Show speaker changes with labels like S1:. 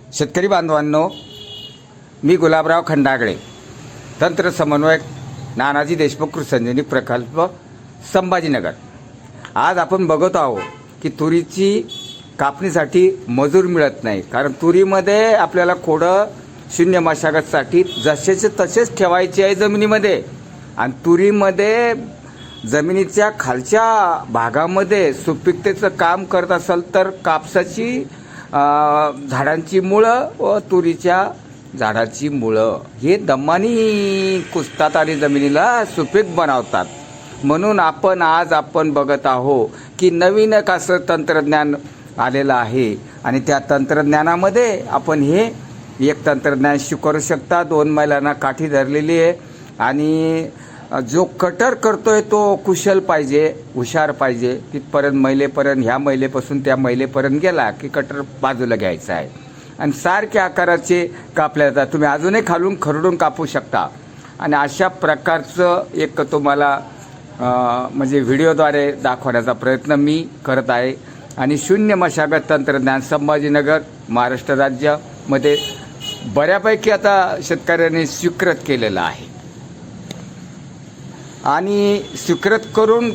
S1: शेतकरी बांधवांनो, मी गुलाबराव खंडागळे, तंत्र समन्वयक, नानाजी देशमुख कृषी संजीवनी प्रकल्प, संभाजीनगर। आज आपण बघत आहोत की तुरीची कापणीसाठी मजूर मिळत नाही, कारण तुरीमध्ये आपल्याला खोडं शून्य मशागतसाठी जसेचे तसेच ठेवायचे आहे जमिनीमध्ये, आणि तुरीमध्ये जमिनीच्या खालच्या भागामध्ये सुपीकतेचं काम करत असेल तर कापसाची झाडांची मुळं व तुरीच्या झाडाची मुळं हे दमानी कुसतात आणि जमिनीला सुपीक बनवतात। म्हणून आज आपण बघत आहोत की नवीन असं तंत्रज्ञान आलेलं आहे, आणि त्या तंत्रज्ञानामध्ये आपण हे एक तंत्रज्ञान स्वीकारू शकता। 2 मैलांना काठी धरलेली आहे, आणि जो कटर करतोय तो कुशल पाहिजे, हुशार पाहिजे। तिथपर्यंत मैलेपर्यंत, ह्या मैलेपासून त्या मैलेपर्यंत गेला की कटर बाजूला घ्यायचा आहे, आणि सारख्या आकाराचे कापल्या जातात। तुम्ही अजूनही खालून खरडून कापू शकता, आणि अशा प्रकारचं एक तुम्हाला म्हणजे व्हिडिओद्वारे दाखवण्याचा प्रयत्न मी करत आहे। आणि शून्य मशागत तंत्रज्ञान संभाजीनगर महाराष्ट्र राज्यामध्ये बऱ्यापैकी आता शेतकऱ्यांनी स्वीकृत केलेलं आहे, आणि स्वीकृत करून